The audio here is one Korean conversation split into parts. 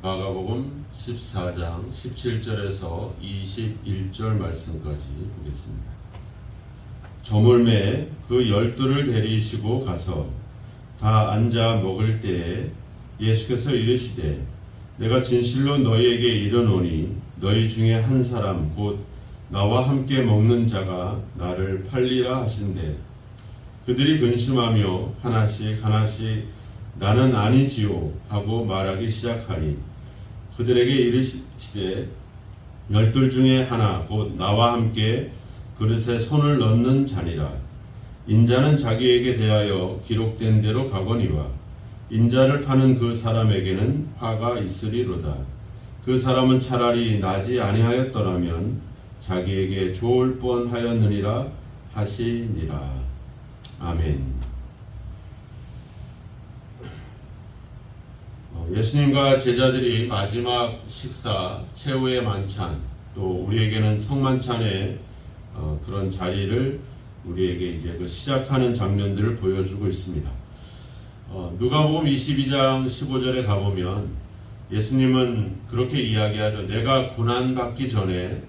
마가복음 14장 17절에서 21절 말씀까지 보겠습니다. 저물매 그 12를 데리시고 가서 다 앉아 먹을 때에 예수께서 이르시되 내가 진실로 너희에게 이르노니 너희 중에 한 사람 곧 나와 함께 먹는 자가 나를 팔리라 하신대 그들이 근심하며 하나씩 나는 아니지요 하고 말하기 시작하니 그들에게 이르시되 12 중에 하나 곧 나와 함께 그릇에 손을 넣는 자니라. 인자는 자기에게 대하여 기록된 대로 가거니와 인자를 파는 그 사람에게는 화가 있으리로다. 그 사람은 차라리 나지 아니하였더라면 자기에게 좋을 뻔하였느니라 하시니라. 아멘. 예수님과 제자들이 마지막 식사, 최후의 만찬, 또 우리에게는 성만찬의 그런 자리를 우리에게 이제 시작하는 장면들을 보여주고 있습니다. 누가복음 22장 15절에 가보면 예수님은 그렇게 이야기하죠. 내가 고난 받기 전에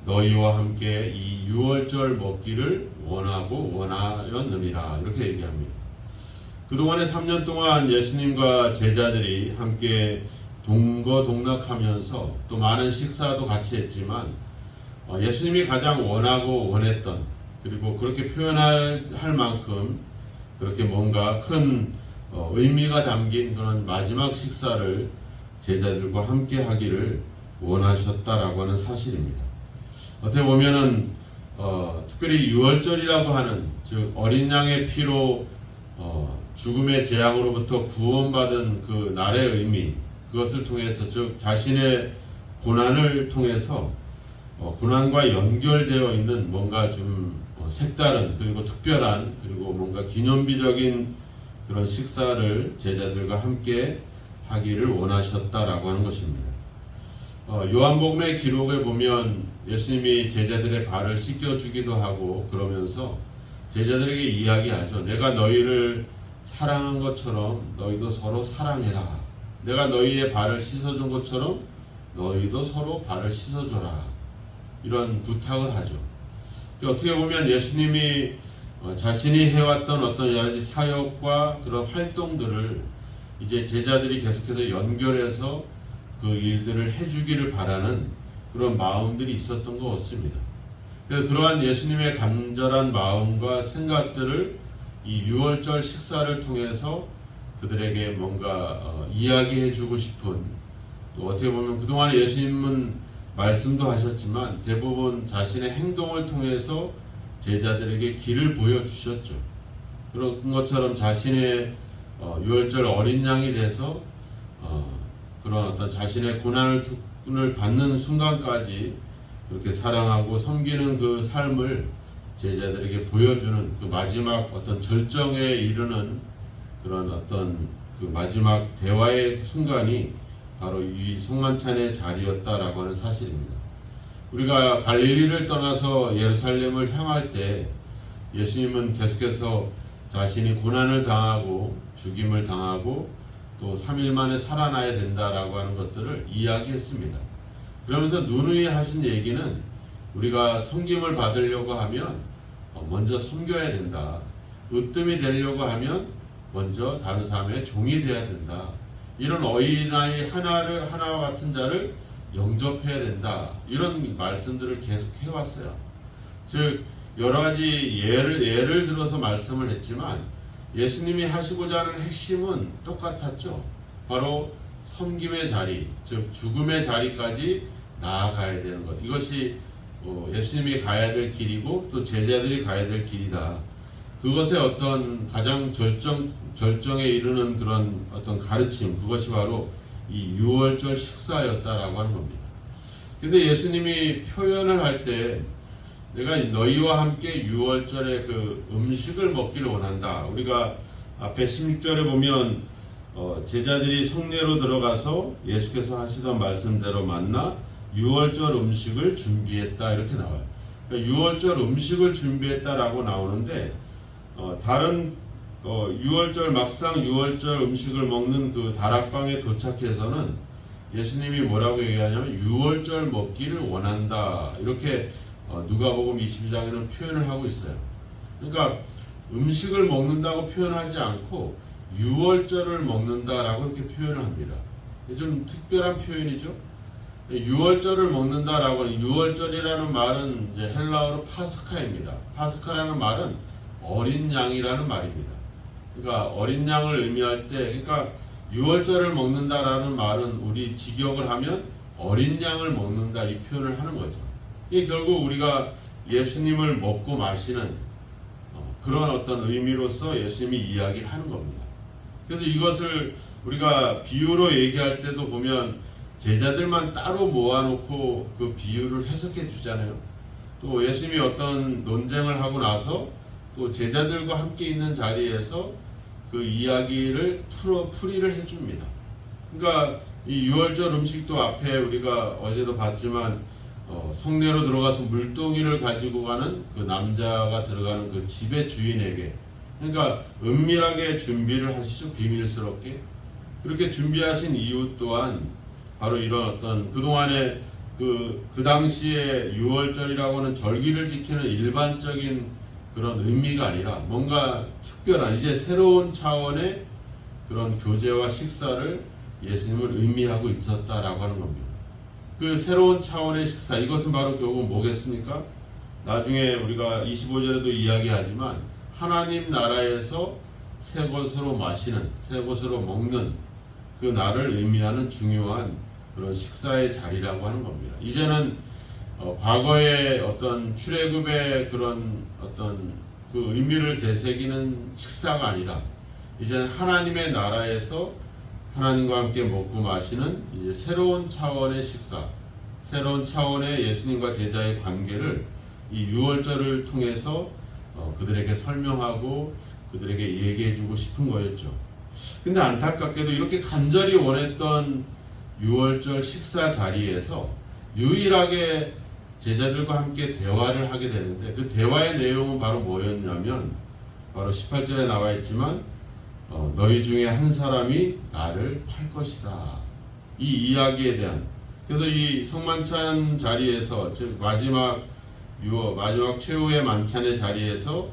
너희와 함께 이 유월절 먹기를 원하였느니라 이렇게 얘기합니다. 그동안에 3년 동안 예수님과 제자들이 함께 동거동락하면서 또 많은 식사도 같이 했지만 예수님이 가장 원하고 원했던 그리고 그렇게 표현할 만큼 그렇게 뭔가 큰 의미가 담긴 그런 마지막 식사를 제자들과 함께 하기를 원하셨다라고 하는 사실입니다. 어떻게 보면은 특별히 유월절이라고 하는 즉 어린 양의 피로 죽음의 재앙으로부터 구원받은 그 날의 의미 그것을 통해서 즉 자신의 고난을 통해서 고난과 연결되어 있는 뭔가 좀 색다른 그리고 특별한 그리고 뭔가 기념비적인 그런 식사를 제자들과 함께 하기를 원하셨다라고 하는 것입니다. 요한복음의 기록을 보면 예수님이 제자들의 발을 씻겨주기도 하고 그러면서 제자들에게 이야기하죠. 내가 너희를 사랑한 것처럼 너희도 서로 사랑해라. 내가 너희의 발을 씻어준 것처럼 너희도 서로 발을 씻어줘라. 이런 부탁을 하죠. 어떻게 보면 예수님이 자신이 해왔던 어떤 여러 가지 사역과 그런 활동들을 이제 제자들이 계속해서 연결해서 그 일들을 해주기를 바라는 그런 마음들이 있었던 것 같습니다. 그래서 그러한 예수님의 간절한 마음과 생각들을 이 유월절 식사를 통해서 그들에게 뭔가 이야기해주고 싶은 또 어떻게 보면 그동안 예수님은 말씀도 하셨지만 대부분 자신의 행동을 통해서 제자들에게 길을 보여주셨죠. 그런 것처럼 자신의 유월절 어린 양이 돼서 그런 어떤 자신의 고난을 받는 순간까지 그렇게 사랑하고 섬기는 그 삶을 제자들에게 보여주는 그 마지막 어떤 절정에 이르는 그런 어떤 그 마지막 대화의 순간이 바로 이 성만찬의 자리였다라고 하는 사실입니다. 우리가 갈릴리를 떠나서 예루살렘을 향할 때 예수님은 계속해서 자신이 고난을 당하고 죽임을 당하고 또 3일 만에 살아나야 된다라고 하는 것들을 이야기했습니다. 그러면서 누누이 하신 얘기는 우리가 섬김을 받으려고 하면 먼저 섬겨야 된다. 으뜸이 되려고 하면 먼저 다른 사람의 종이 되어야 된다. 이런 어린아이 하나와 같은 자를 영접해야 된다. 이런 말씀들을 계속 해왔어요. 즉 여러 가지 예를 들어서 말씀을 했지만 예수님이 하시고자 하는 핵심은 똑같았죠. 바로 섬김의 자리, 즉 죽음의 자리까지 나아가야 되는 것. 이것이 예수님이 가야 될 길이고 또 제자들이 가야 될 길이다. 그것의 어떤 가장 절정에 이르는 그런 어떤 가르침, 그것이 바로 이 유월절 식사였다라고 하는 겁니다. 근데 예수님이 표현을 할 때 내가 너희와 함께 유월절의 그 음식을 먹기를 원한다. 우리가 앞에 16절에 보면 제자들이 성내로 들어가서 예수께서 하시던 말씀대로 만나 유월절 음식을 준비했다 이렇게 나와요. 그러니까 유월절 음식을 준비했다라고 나오는데 다른 막상 유월절 음식을 먹는 그 다락방에 도착해서는 예수님이 뭐라고 얘기하냐면 유월절 먹기를 원한다. 이렇게 누가복음 22장에는 표현을 하고 있어요. 그러니까 음식을 먹는다고 표현하지 않고 유월절을 먹는다라고 이렇게 표현을 합니다. 좀 특별한 표현이죠. 유월절을 먹는다라고 하는, 유월절이라는 말은 이제 헬라어로 파스카입니다. 파스카라는 말은 어린 양이라는 말입니다. 그러니까 어린 양을 의미할 때, 그러니까 유월절을 먹는다라는 말은 우리 직역을 하면 어린 양을 먹는다 이 표현을 하는 거죠. 이게 결국 우리가 예수님을 먹고 마시는 그런 어떤 의미로서 예수님이 이야기하는 겁니다. 그래서 이것을 우리가 비유로 얘기할 때도 보면 제자들만 따로 모아놓고 그 비유를 해석해 주잖아요. 또 예수님이 어떤 논쟁을 하고 나서 또 제자들과 함께 있는 자리에서 그 이야기를 풀이를 해줍니다. 그러니까 이 유월절 음식도 앞에 우리가 어제도 봤지만 성내로 들어가서 물동이를 가지고 가는 그 남자가 들어가는 그 집의 주인에게, 그러니까 은밀하게 준비를 하시죠. 비밀스럽게. 그렇게 준비하신 이유 또한 바로 이런 어떤 그동안에 그 당시에 유월절이라고 하는 절기를 지키는 일반적인 그런 의미가 아니라 뭔가 특별한 이제 새로운 차원의 그런 교제와 식사를 예수님은 의미하고 있었다라고 하는 겁니다. 그 새로운 차원의 식사, 이것은 바로 결국 뭐겠습니까? 나중에 우리가 25절에도 이야기하지만 하나님 나라에서 새 것으로 마시는, 새 것으로 먹는 그 날을 의미하는 중요한 그런 식사의 자리라고 하는 겁니다. 이제는 과거의 어떤 출애굽의 그런 어떤 그 의미를 되새기는 식사가 아니라 이제는 하나님의 나라에서 하나님과 함께 먹고 마시는 이제 새로운 차원의 식사, 새로운 차원의 예수님과 제자의 관계를 이 유월절을 통해서 그들에게 설명하고 그들에게 얘기해주고 싶은 거였죠. 근데 안타깝게도 이렇게 간절히 원했던 유월절 식사 자리에서 유일하게 제자들과 함께 대화를 하게 되는데 그 대화의 내용은 바로 뭐였냐면 바로 18절에 나와 있지만 너희 중에 한 사람이 나를 팔 것이다. 이 이야기에 대한, 그래서 이 성만찬 자리에서, 즉 마지막 최후의 만찬의 자리에서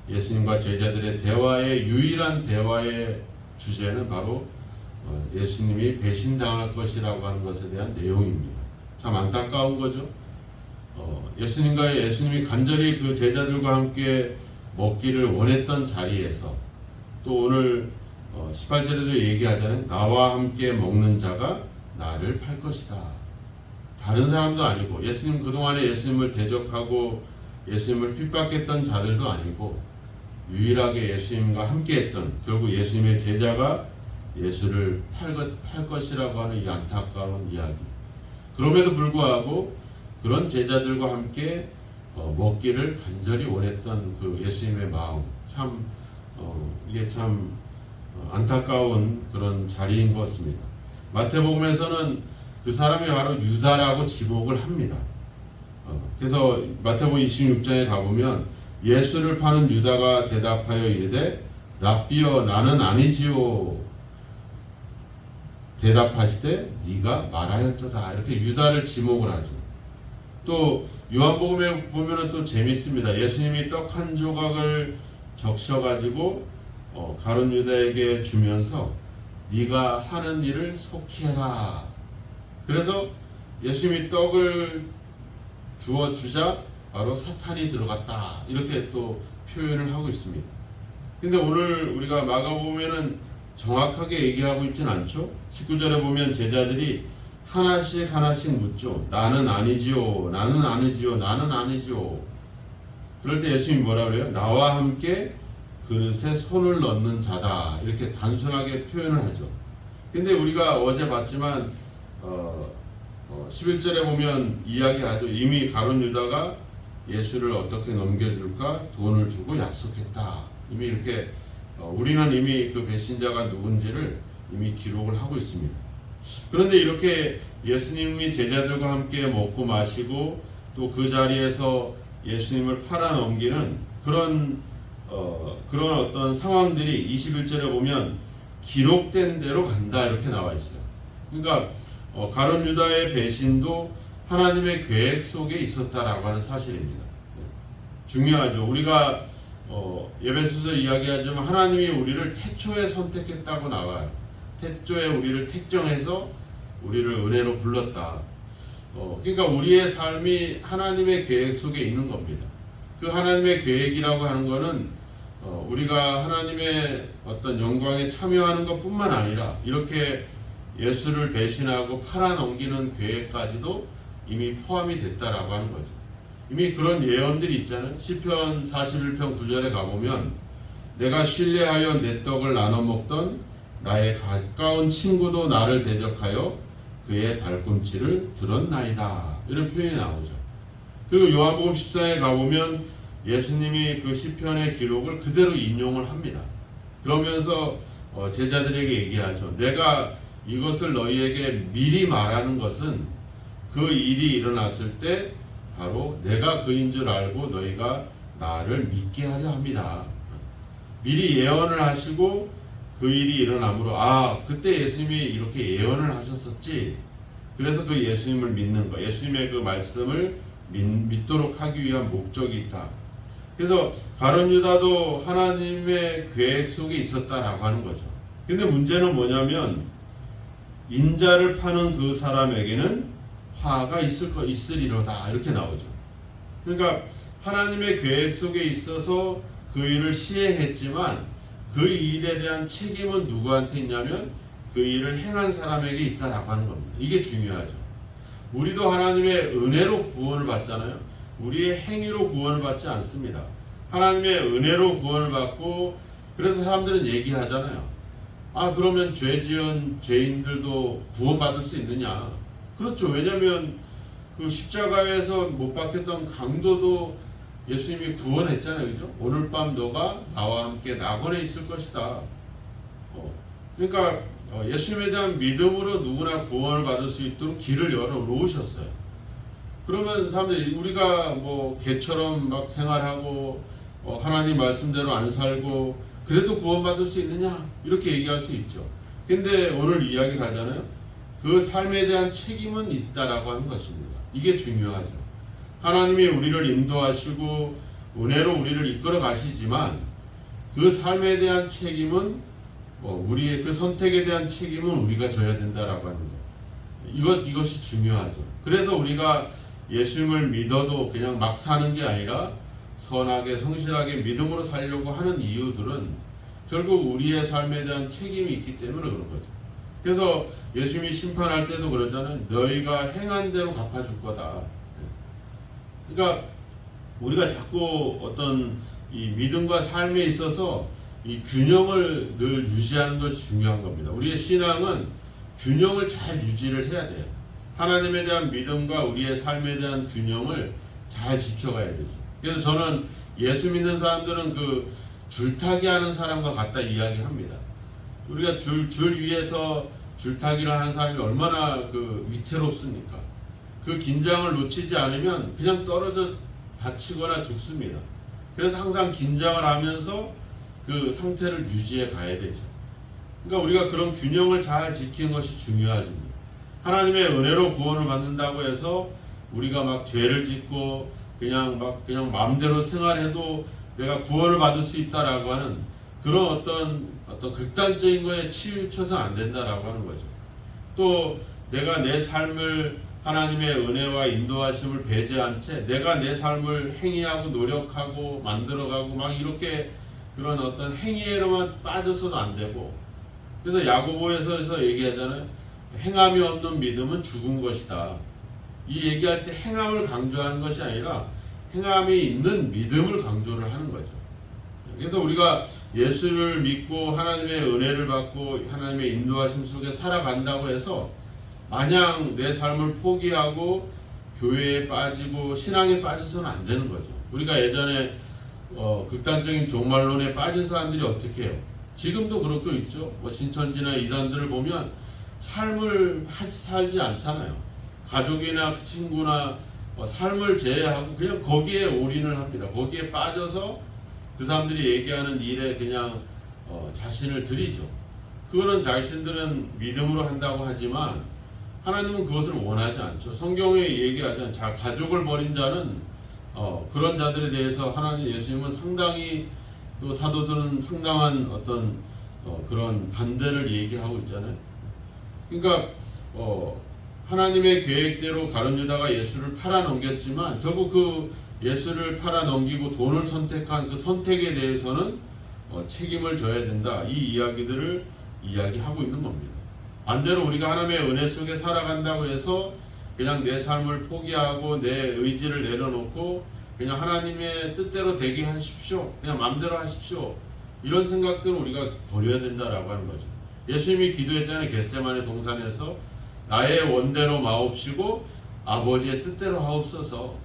예수님과 제자들의 대화의 유일한 대화의 주제는 바로 예수님이 배신당할 것이라고 하는 것에 대한 내용입니다. 참 안타까운 거죠. 예수님이 간절히 그 제자들과 함께 먹기를 원했던 자리에서 또 오늘 18절에도 얘기하잖아요. 나와 함께 먹는 자가 나를 팔 것이다. 다른 사람도 아니고 예수님 그동안에 예수님을 대적하고 예수님을 핍박했던 자들도 아니고 유일하게 예수님과 함께했던, 결국 예수님의 제자가 예수를 팔 것이라고 하는 이 안타까운 이야기. 그럼에도 불구하고 그런 제자들과 함께 먹기를 간절히 원했던 그 예수님의 마음, 참 이게 참 안타까운 그런 자리인 것 같습니다. 마태복음에서는 그 사람이 바로 유다라고 지목을 합니다. 그래서 마태복음 26장에 가보면 예수를 파는 유다가 대답하여 이르되 랍비여 나는 아니지요. 대답하시되 네가 말하였도다. 이렇게 유다를 지목을 하죠. 또 요한복음에 보면은 또 재밌습니다. 예수님이 떡 한 조각을 적셔가지고 가룟 유다에게 주면서 네가 하는 일을 속히 해라. 그래서 예수님이 떡을 주어주자 바로 사탄이 들어갔다. 이렇게 또 표현을 하고 있습니다. 근데 오늘 우리가 마가복음에는 정확하게 얘기하고 있진 않죠. 19절에 보면 제자들이 하나씩 묻죠. 나는 아니지요. 나는 아니지요. 나는 아니지요. 그럴 때 예수님이 뭐라 그래요? 나와 함께 그릇에 손을 넣는 자다. 이렇게 단순하게 표현을 하죠. 근데 우리가 어제 봤지만 11절에 보면 이야기하죠. 이미 가룟 유다가 예수를 어떻게 넘겨줄까 돈을 주고 약속했다. 이미 이렇게 우리는 이미 그 배신자가 누군지를 이미 기록을 하고 있습니다. 그런데 이렇게 예수님이 제자들과 함께 먹고 마시고 또 그 자리에서 예수님을 팔아 넘기는 그런 어떤 상황들이 21절에 보면 기록된 대로 간다 이렇게 나와 있어요. 그러니까 가룟 유다의 배신도 하나님의 계획 속에 있었다라고 하는 사실입니다. 중요하죠. 우리가 예배소서 이야기하지만 하나님이 우리를 태초에 선택했다고 나와요. 태초에 우리를 택정해서 우리를 은혜로 불렀다. 그러니까 우리의 삶이 하나님의 계획 속에 있는 겁니다. 그 하나님의 계획이라고 하는 것은 우리가 하나님의 어떤 영광에 참여하는 것뿐만 아니라 이렇게 예수를 배신하고 팔아넘기는 계획까지도 이미 포함이 됐다라고 하는 거죠. 이미 그런 예언들이 있잖아요. 시편 41편 9절에 가보면 내가 신뢰하여 내 떡을 나눠 먹던 나의 가까운 친구도 나를 대적하여 그의 발꿈치를 들었나이다. 이런 표현이 나오죠. 그리고 요한복음 14에 가보면 예수님이 그 시편의 기록을 그대로 인용을 합니다. 그러면서 제자들에게 얘기하죠. 내가 이것을 너희에게 미리 말하는 것은 그 일이 일어났을 때 바로 내가 그인 줄 알고 너희가 나를 믿게 하려 합니다. 미리 예언을 하시고 그 일이 일어나므로 그때 예수님이 이렇게 예언을 하셨었지. 그래서 그 예수님을 믿는 거, 예수님의 그 말씀을 믿도록 하기 위한 목적이 있다. 그래서 가룟 유다도 하나님의 계획 속에 있었다라고 하는 거죠. 근데 문제는 뭐냐면 인자를 파는 그 사람에게는 화가 있으리로다 이렇게 나오죠. 그러니까 하나님의 계획 속에 있어서 그 일을 시행했지만 그 일에 대한 책임은 누구한테 있냐면 그 일을 행한 사람에게 있다라고 하는 겁니다. 이게 중요하죠. 우리도 하나님의 은혜로 구원을 받잖아요. 우리의 행위로 구원을 받지 않습니다. 하나님의 은혜로 구원을 받고 그래서 사람들은 얘기하잖아요. 그러면 죄 지은 죄인들도 구원받을 수 있느냐? 그렇죠. 왜냐하면 그 십자가에서 못 박혔던 강도도 예수님이 구원했잖아요. 그죠? 오늘 밤 너가 나와 함께 낙원에 있을 것이다. 그러니까 예수님에 대한 믿음으로 누구나 구원을 받을 수 있도록 길을 열어 놓으셨어요. 그러면 사람들이 우리가 뭐 개처럼 막 생활하고 하나님 말씀대로 안 살고 그래도 구원받을 수 있느냐? 이렇게 얘기할 수 있죠. 근데 오늘 이야기를 하잖아요. 그 삶에 대한 책임은 있다라고 하는 것입니다. 이게 중요하죠. 하나님이 우리를 인도하시고 은혜로 우리를 이끌어 가시지만 그 삶에 대한 책임은 우리의 그 선택에 대한 책임은 우리가 져야 된다라고 하는 거예요. 이것이 중요하죠. 그래서 우리가 예수님을 믿어도 그냥 막 사는 게 아니라 선하게 성실하게 믿음으로 살려고 하는 이유들은 결국 우리의 삶에 대한 책임이 있기 때문에 그런 거죠. 그래서 예수님이 심판할 때도 그러잖아요. 너희가 행한 대로 갚아줄 거다. 그러니까 우리가 자꾸 어떤 이 믿음과 삶에 있어서 이 균형을 늘 유지하는 것이 중요한 겁니다. 우리의 신앙은 균형을 잘 유지를 해야 돼요. 하나님에 대한 믿음과 우리의 삶에 대한 균형을 잘 지켜가야 되죠. 그래서 저는 예수 믿는 사람들은 그 줄타기 하는 사람과 같다 이야기합니다. 우리가 줄 위에서 줄타기를 하는 사람이 얼마나 그 위태롭습니까? 그 긴장을 놓치지 않으면 그냥 떨어져 다치거나 죽습니다. 그래서 항상 긴장을 하면서 그 상태를 유지해 가야 되죠. 그러니까 우리가 그런 균형을 잘 지키는 것이 중요하십니다. 하나님의 은혜로 구원을 받는다고 해서 우리가 막 죄를 짓고 그냥 마음대로 생활해도 내가 구원을 받을 수 있다라고 하는 그런 어떤 극단적인 거에 치우쳐서 안 된다라고 하는 거죠. 또 내가 내 삶을 하나님의 은혜와 인도하심을 배제한 채 내가 내 삶을 행위하고 노력하고 만들어가고 막 이렇게 그런 어떤 행위에만 빠져서도 안 되고, 그래서 야고보에서 얘기하잖아요. 행함이 없는 믿음은 죽은 것이다. 이 얘기할 때 행함을 강조하는 것이 아니라 행함이 있는 믿음을 강조를 하는 거죠. 그래서 우리가 예수를 믿고 하나님의 은혜를 받고 하나님의 인도하심 속에 살아간다고 해서 마냥 내 삶을 포기하고 교회에 빠지고 신앙에 빠져서는 안 되는 거죠. 우리가 예전에 극단적인 종말론에 빠진 사람들이 어떻게 해요? 지금도 그렇게 있죠. 신천지나 이단들을 보면 삶을 살지 않잖아요. 가족이나 친구나 삶을 제외하고 그냥 거기에 올인을 합니다. 거기에 빠져서 그 사람들이 얘기하는 일에 그냥 자신을 들이죠. 그거는 자신들은 믿음으로 한다고 하지만 하나님은 그것을 원하지 않죠. 성경에 얘기하자면 가족을 버린 자는 그런 자들에 대해서 하나님 예수님은 상당히 또 사도들은 상당한 어떤 그런 반대를 얘기하고 있잖아요. 그러니까 하나님의 계획대로 가룟 유다가 예수를 팔아넘겼지만 결국 그 예수를 팔아넘기고 돈을 선택한 그 선택에 대해서는 책임을 져야 된다. 이 이야기들을 이야기하고 있는 겁니다. 반대로 우리가 하나님의 은혜 속에 살아간다고 해서 그냥 내 삶을 포기하고 내 의지를 내려놓고 그냥 하나님의 뜻대로 되게 하십시오. 그냥 마음대로 하십시오. 이런 생각들을 우리가 버려야 된다라고 하는 거죠. 예수님이 기도했잖아요. 겟세마네 동산에서 나의 원대로 마옵시고 아버지의 뜻대로 하옵소서.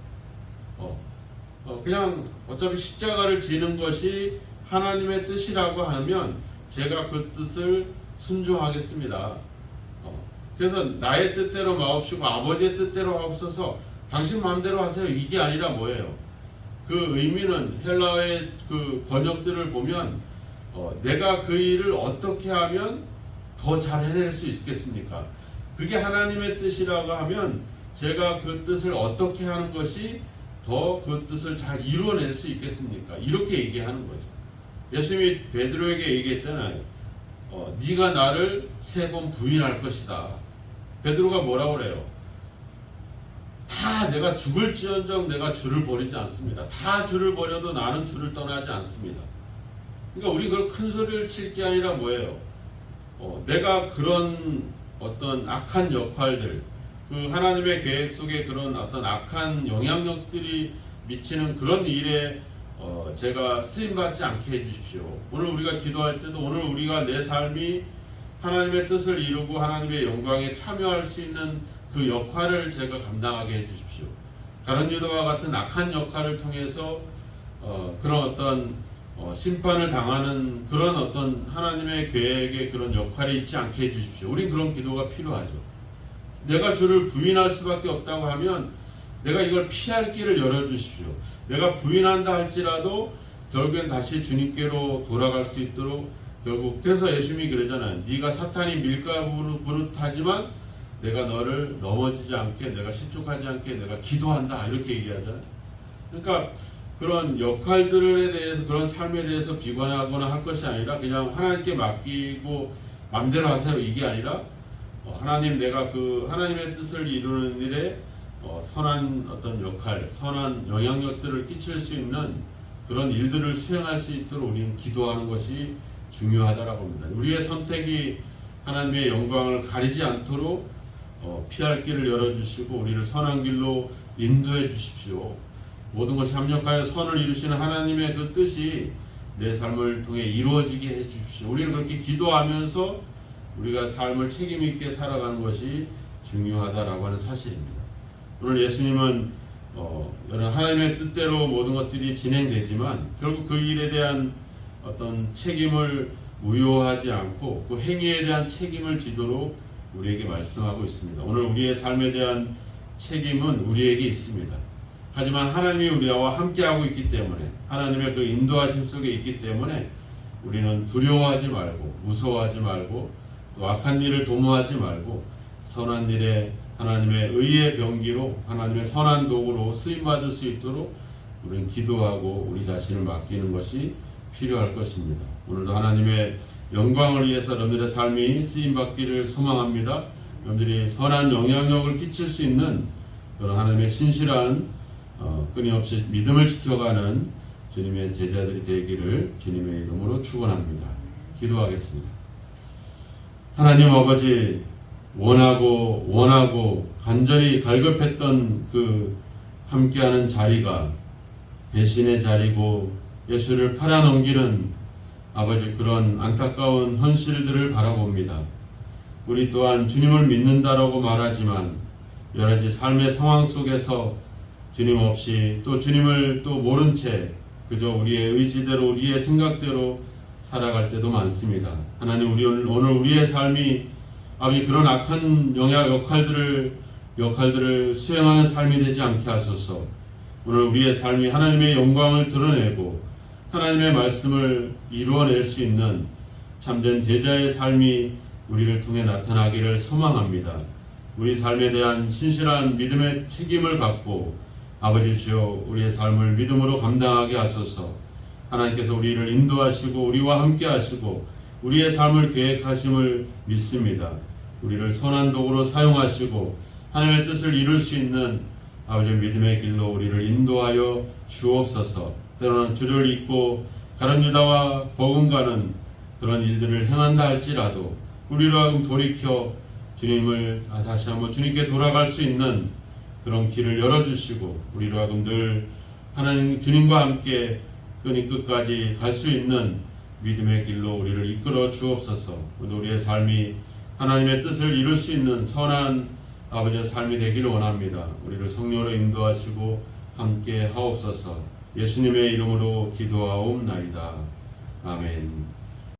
그냥 어차피 십자가를 지는 것이 하나님의 뜻이라고 하면 제가 그 뜻을 순종하겠습니다. 그래서 나의 뜻대로 마옵시고 아버지의 뜻대로 하옵소서. 당신 마음대로 하세요. 이게 아니라 뭐예요? 그 의미는 헬라어의 그 번역들을 보면 내가 그 일을 어떻게 하면 더 잘 해낼 수 있겠습니까? 그게 하나님의 뜻이라고 하면 제가 그 뜻을 어떻게 하는 것이 더 그 뜻을 잘 이루어낼 수 있겠습니까? 이렇게 얘기하는 거죠. 예수님이 베드로에게 얘기했잖아요. 네가 나를 3번 부인할 것이다. 베드로가 뭐라고 그래요? 다 내가 죽을지언정 내가 주를 버리지 않습니다. 다 주를 버려도 나는 주를 떠나지 않습니다. 그러니까 우리 그걸 큰 소리를 칠 게 아니라 뭐예요? 내가 그런 어떤 악한 역할들, 그 하나님의 계획 속에 그런 어떤 악한 영향력들이 미치는 그런 일에 제가 쓰임받지 않게 해주십시오. 오늘 우리가 기도할 때도 오늘 우리가 내 삶이 하나님의 뜻을 이루고 하나님의 영광에 참여할 수 있는 그 역할을 제가 감당하게 해주십시오. 가룟 유다와 같은 악한 역할을 통해서 그런 어떤 심판을 당하는 그런 어떤 하나님의 계획의 그런 역할이 있지 않게 해주십시오. 우린 그런 기도가 필요하죠. 내가 주를 부인할 수밖에 없다고 하면 내가 이걸 피할 길을 열어주십시오. 내가 부인한다 할지라도 결국엔 다시 주님께로 돌아갈 수 있도록 결국 그래서 예수님이 그러잖아요. 네가 사탄이 밀가부릇하지만 내가 너를 넘어지지 않게 내가 실족하지 않게 내가 기도한다 이렇게 얘기하잖아요. 그러니까 그런 역할들에 대해서 그런 삶에 대해서 비관하거나 할 것이 아니라 그냥 하나님께 맡기고 마음대로 하세요 이게 아니라 하나님 내가 그 하나님의 뜻을 이루는 일에 선한 어떤 역할, 선한 영향력들을 끼칠 수 있는 그런 일들을 수행할 수 있도록 우리는 기도하는 것이 중요하다라고 합니다. 우리의 선택이 하나님의 영광을 가리지 않도록 피할 길을 열어주시고 우리를 선한 길로 인도해 주십시오. 모든 것이 합력하여 선을 이루시는 하나님의 그 뜻이 내 삶을 통해 이루어지게 해 주십시오. 우리는 그렇게 기도하면서 우리가 삶을 책임 있게 살아가는 것이 중요하다라고 하는 사실입니다. 오늘 예수님은 여러 하나님의 뜻대로 모든 것들이 진행되지만 결국 그 일에 대한 어떤 책임을 무효하지 않고 그 행위에 대한 책임을 지도록 우리에게 말씀하고 있습니다. 오늘 우리의 삶에 대한 책임은 우리에게 있습니다. 하지만 하나님이 우리와 함께하고 있기 때문에 하나님의 그 인도하심 속에 있기 때문에 우리는 두려워하지 말고 무서워하지 말고 또 악한 일을 도모하지 말고 선한 일에 하나님의 의의 병기로 하나님의 선한 도구로 쓰임받을 수 있도록 우리는 기도하고 우리 자신을 맡기는 것이 필요할 것입니다. 오늘도 하나님의 영광을 위해서 여러분들의 삶이 쓰임받기를 소망합니다. 여러분들이 선한 영향력을 끼칠 수 있는 그런 하나님의 신실한 끊임없이 믿음을 지켜가는 주님의 제자들이 되기를 주님의 이름으로 축원합니다. 기도하겠습니다. 하나님 아버지 원하고 간절히 갈급했던 그 함께하는 자리가 배신의 자리고 예수를 팔아넘기는 아버지 그런 안타까운 현실들을 바라봅니다. 우리 또한 주님을 믿는다라고 말하지만 여러 가지 삶의 상황 속에서 주님 없이 또 주님을 또 모른 채 그저 우리의 의지대로 우리의 생각대로 살아갈 때도 많습니다. 하나님 오늘 우리의 삶이 아버지 그런 악한 역할들을 수행하는 삶이 되지 않게 하소서. 오늘 우리의 삶이 하나님의 영광을 드러내고 하나님의 말씀을 이루어낼 수 있는 참된 제자의 삶이 우리를 통해 나타나기를 소망합니다. 우리 삶에 대한 신실한 믿음의 책임을 갖고 아버지 주여 우리의 삶을 믿음으로 감당하게 하소서. 하나님께서 우리를 인도하시고 우리와 함께 하시고 우리의 삶을 계획하심을 믿습니다. 우리를 선한 도구로 사용하시고 하나님의 뜻을 이룰 수 있는 아버지 믿음의 길로 우리를 인도하여 주옵소서. 때로는 주를 잊고 가룟 유다와 버금가는 그런 일들을 행한다 할지라도 우리로 하여금 돌이켜 주님을 다시 한번 주님께 돌아갈 수 있는 그런 길을 열어주시고 우리로 하여금 늘 하나님 주님과 함께 끈이 끝까지 갈 수 있는 믿음의 길로 우리를 이끌어 주옵소서. 우리의 삶이 하나님의 뜻을 이룰 수 있는 선한 아버지의 삶이 되기를 원합니다. 우리를 성령으로 인도하시고 함께 하옵소서. 예수님의 이름으로 기도하옵나이다. 아멘.